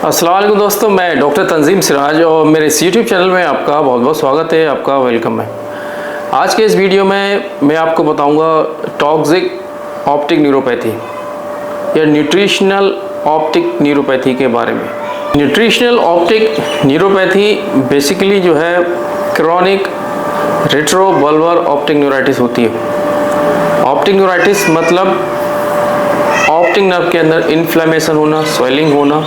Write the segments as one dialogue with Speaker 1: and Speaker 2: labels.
Speaker 1: अस्सलाम वालेकुम दोस्तों, मैं डॉक्टर तंजीम सिराज और मेरे इस यूट्यूब चैनल में आपका बहुत बहुत स्वागत है, आपका वेलकम है। आज के इस वीडियो में मैं आपको बताऊंगा टॉक्सिक ऑप्टिक न्यूरोपैथी या न्यूट्रिशनल ऑप्टिक न्यूरोपैथी के बारे में। न्यूट्रिशनल ऑप्टिक न्यूरोपैथी बेसिकली जो है क्रॉनिक रेट्रोवल्वर ऑप्टिक न्यूराइटिस होती है। ऑप्टिक न्यूराइटिस मतलब ऑप्टिक नर्व के अंदर इन्फ्लेमेशन होना, स्वेलिंग होना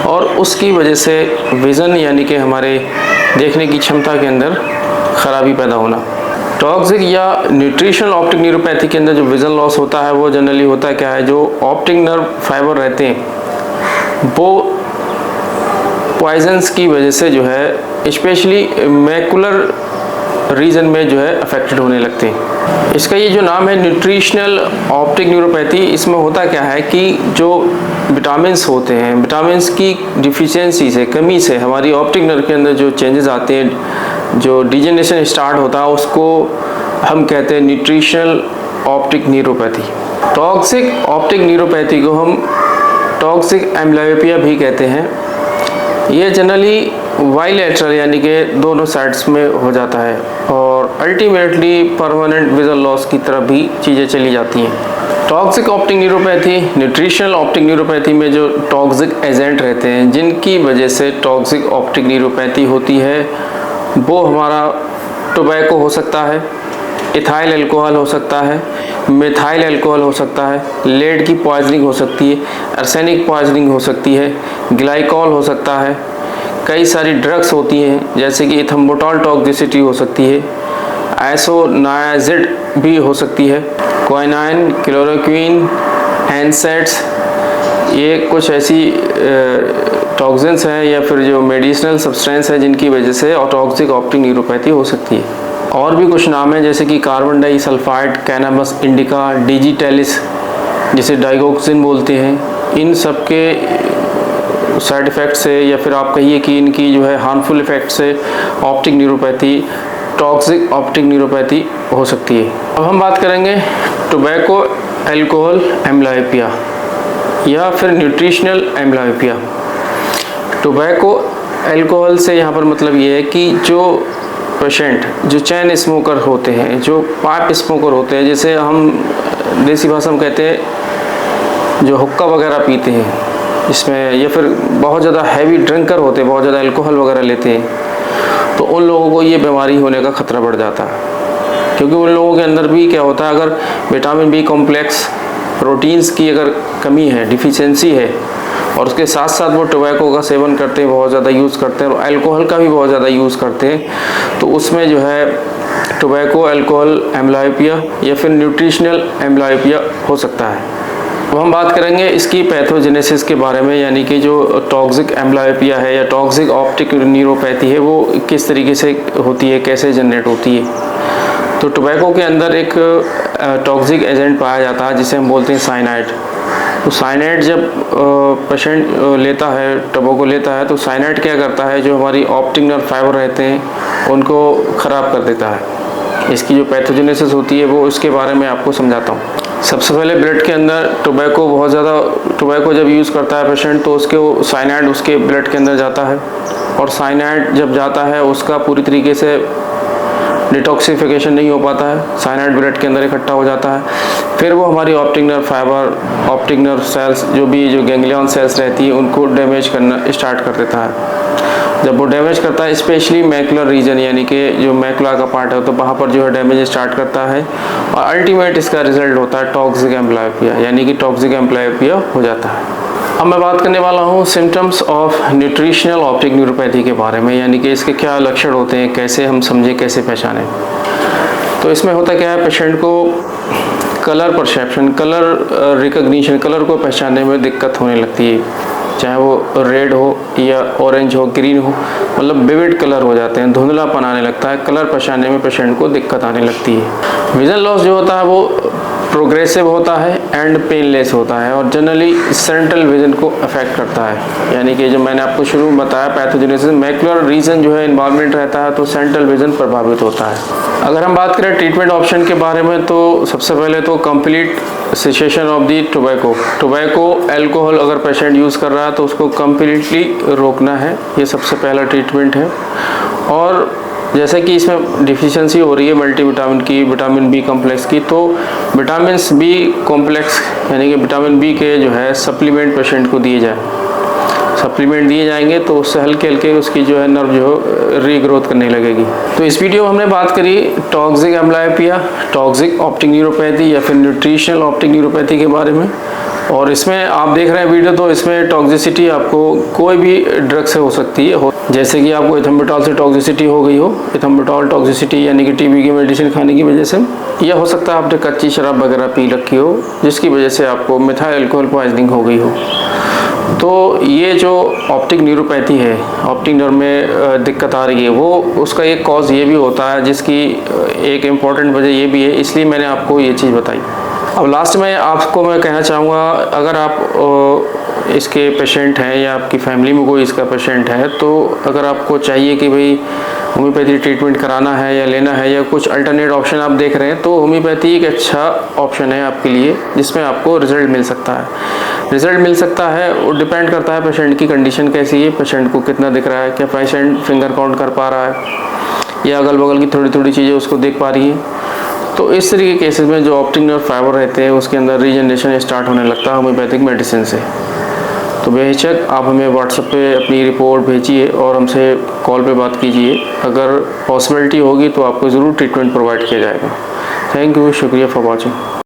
Speaker 1: और उसकी वजह से विज़न यानी कि हमारे देखने की क्षमता के अंदर ख़राबी पैदा होना। टॉक्सिक या न्यूट्रिशनल ऑप्टिक न्यूरोपैथी के अंदर जो विज़न लॉस होता है वो जनरली होता है क्या है, जो ऑप्टिक नर्व फाइबर रहते हैं वो पॉइजन्स की वजह से जो है स्पेशली मैकुलर रीजन में जो है अफेक्टेड होने लगते हैं। इसका ये जो नाम है न्यूट्रिशनल ऑप्टिक न्यूरोपैथी, इसमें होता क्या है कि जो विटामिन्स होते हैं, विटामिन्स की डिफिशियंसी से, कमी से हमारी ऑप्टिक नर्व के अंदर जो चेंजेस आते हैं, जो डिजेनरेशन स्टार्ट होता है, उसको हम कहते हैं nutritional optic neuropathy. Toxic optic neuropathy को हम टॉक्सिक एम्ब्लियोपिया भी कहते हैं। ये जनरली बाइलेटरल यानी कि दोनों साइड्स में हो जाता है और अल्टीमेटली परमानेंट विजन लॉस की तरफ भी चीज़ें चली जाती हैं। Toxic optic neuropathy, nutritional optic neuropathy में जो टॉक्सिक एजेंट रहते हैं जिनकी वजह से टॉक्सिक ऑप्टिक न्यूरोपैथी होती है वो हमारा टोबैको हो सकता है, इथाइल अल्कोहल हो सकता है, मिथाइल अल्कोहल हो सकता है, लेड की पॉइजनिंग हो सकती है, आर्सेनिक पॉइजनिंग हो सकती है, ग्लाइकॉल हो सकता है, कई सारी ड्रग्स होती हैं जैसे कि इथम्बुटॉल टॉक्सिसिटी हो सकती है, आइसोनायाजिड भी हो सकती है, क्वाइनाइन, क्लोरोक्विन, एनसेट्स, ये कुछ ऐसी टॉक्सिन्स हैं या फिर जो मेडिसिनल सब्सटेंस है जिनकी वजह से टॉक्सिक ऑप्टिक न्यूरोपैथी हो सकती है। और भी कुछ नाम हैं जैसे कि कार्बन डाइसल्फाइड, कैनाबस इंडिका, डिजिटैलिस जिसे डाइगोक्सिन बोलते हैं। इन सब के साइड इफ़ेक्ट से या फिर आप कहिए कि इनकी जो है हार्मफुल इफ़ेक्ट से optic neuropathy, toxic optic neuropathy हो सकती है। अब हम बात करेंगे टोबैको अल्कोहल एम्ब्लियोपिया या फिर न्यूट्रिशनल एम्ब्लियोपिया। टोबैको अल्कोहल से यहाँ पर मतलब ये है कि जो पेशेंट जो चैन स्मोकर होते हैं, जो पाइप स्मोकर होते हैं, जैसे हम देसी भाषा में कहते हैं जो हुक्का वगैरह पीते हैं इसमें, या फिर बहुत ज़्यादा हैवी ड्रिंकर होते हैं, बहुत ज़्यादा अल्कोहल वगैरह लेते हैं, तो उन लोगों को ये बीमारी होने का ख़तरा बढ़ जाता है। क्योंकि उन लोगों के अंदर भी क्या होता है, अगर विटामिन बी कॉम्प्लेक्स, प्रोटीन्स की अगर कमी है, डिफिशियंसी है, और उसके साथ साथ वो टोबैको का सेवन करते हैं, बहुत ज़्यादा यूज़ करते हैं और अल्कोहल का भी बहुत ज़्यादा यूज़ करते हैं, तो उसमें जो है टोबैको अल्कोहल एम्ब्लियोपिया या फिर न्यूट्रिशनल एम्ब्लियोपिया हो सकता है। अब हम बात करेंगे इसकी पैथोजेनेसिस के बारे में, यानी कि जो टॉक्सिक एम्ब्लियोपिया है या टॉक्सिक ऑप्टिक न्यूरोपैथी है वो किस तरीके से होती है, कैसे जनरेट होती है। तो टोबैको के अंदर एक टॉक्सिक एजेंट पाया जाता है जिसे हम बोलते हैं साइनाइड। तो साइनाइड जब पेशेंट लेता है, टोबैको लेता है, तो साइनाइड क्या करता है, जो हमारी ऑप्टिक नर्व फाइबर रहते हैं उनको ख़राब कर देता है। इसकी जो पैथोजेनेसिस होती है वो इसके बारे में आपको समझाता हूँ। सबसे पहले ब्लड के अंदर टोबैको, बहुत ज़्यादा टोबैको जब यूज़ करता है पेशेंट तो उसके साइनाइड उसके ब्लड के अंदर जाता है, और साइनाइड जब जाता है उसका पूरी तरीके से डिटॉक्सिफिकेशन नहीं हो पाता है, साइनाइड ब्लड के अंदर इकट्ठा हो जाता है, फिर वो हमारी optic nerve fibre, optic nerve cells, जो गैंग्लियन सेल्स रहती है उनको डैमेज करना स्टार्ट कर देता है। जब वो डैमेज करता है स्पेशली मैकुलर रीजन यानी कि जो मैकुला का पार्ट है, तो वहाँ पर जो है डैमेज स्टार्ट करता है और अल्टीमेट इसका रिजल्ट होता है टॉक्सिक एम्ब्लियोपिया, यानी कि टॉक्सिक एम्ब्लियोपिया हो जाता है। अब मैं बात करने वाला हूँ symptoms of nutritional optic neuropathy के बारे में, यानी कि इसके क्या लक्षण होते हैं, कैसे हम समझें, कैसे पहचानें। तो इसमें होता क्या है, पेशेंट को colour perception, colour recognition, colour को पहचानने में दिक्कत होने लगती है, चाहे वो रेड हो या ऑरेंज हो, ग्रीन हो, मतलब विविड कलर हो जाते हैं, धुंधलापन आने लगता है, कलर पहचानने में पेशेंट को दिक्कत आने लगती है। विज़न लॉस जो होता है वो प्रोग्रेसिव होता है एंड पेनलेस होता है और जनरली सेंट्रल विजन को अफेक्ट करता है। यानी कि जो मैंने आपको शुरू में बताया, पैथोजेनेसिस मैकुलर रीजन जो है इन्वॉल्वमेंट रहता है तो सेंट्रल विजन प्रभावित होता है। अगर हम बात करें ट्रीटमेंट ऑप्शन के बारे में तो सबसे पहले तो complete cessation of the tobacco alcohol अगर पेशेंट यूज़ कर रहा है तो उसको कम्प्लीटली रोकना है, ये सबसे पहला ट्रीटमेंट है। और जैसे कि इसमें डिफिशिएंसी हो रही है मल्टीविटामिन की, विटामिन बी कॉम्प्लेक्स की, तो विटामिन बी कॉम्प्लेक्स यानी कि विटामिन बी के जो है सप्लीमेंट पेशेंट को दिए जाए। सप्लीमेंट दिए जाएंगे तो उससे हल्के हल्के उसकी जो है नर्व जो रीग्रोथ करने लगेगी। तो इस वीडियो में हमने बात करी toxic amblyopia, toxic optic neuropathy या फिर न्यूट्रिशनल ऑप्टिक न्यूरोपैथी के बारे में। और इसमें आप देख रहे हैं वीडियो, तो इसमें टॉक्सिसिटी आपको कोई भी ड्रग से हो सकती है। जैसे कि आपको एथम्बेटॉल से टॉक्सिसिटी हो गई हो, एथम्बेटॉल टॉक्सिसिटी यानी कि टीबी की मेडिसिन खाने की वजह से, या हो सकता है आपने कच्ची शराब वगैरह पी रखी हो जिसकी वजह से आपको मिथाइल अल्कोहल पॉइजनिंग हो गई हो। तो ये जो ऑप्टिक न्यूरोपैथी है, ऑप्टिक नर्व में दिक्कत आ रही है, वो उसका एक कॉज ये भी होता है जिसकी एक इम्पॉर्टेंट वजह ये भी है, इसलिए मैंने आपको ये चीज़ बताई। अब लास्ट में आपको मैं कहना चाहूँगा, अगर आप इसके पेशेंट हैं या आपकी फैमिली में कोई इसका पेशेंट है, तो अगर आपको चाहिए कि भाई होम्योपैथी ट्रीटमेंट कराना है या लेना है या कुछ अल्टरनेट ऑप्शन आप देख रहे हैं, तो होम्योपैथी एक अच्छा ऑप्शन है आपके लिए जिसमें आपको रिज़ल्ट मिल सकता है। रिज़ल्ट मिल सकता है वो डिपेंड करता है पेशेंट की कंडीशन कैसी है, पेशेंट को कितना दिख रहा है, क्या पेशेंट फिंगर काउंट कर पा रहा है या अगल बगल की थोड़ी थोड़ी चीज़ें उसको देख पा रही हैं। तो इस तरह के केसेस में जो ऑप्टिक नर्व फाइबर रहते हैं उसके अंदर रीजनरेशन स्टार्ट होने लगता है होम्योपैथिक मेडिसिन से। तो बेशक आप हमें व्हाट्सएप पे अपनी रिपोर्ट भेजिए और हमसे कॉल पे बात कीजिए। अगर पॉसिबिलिटी होगी तो आपको ज़रूर ट्रीटमेंट प्रोवाइड किया जाएगा। थैंक यू, शुक्रिया फॉर वॉचिंग।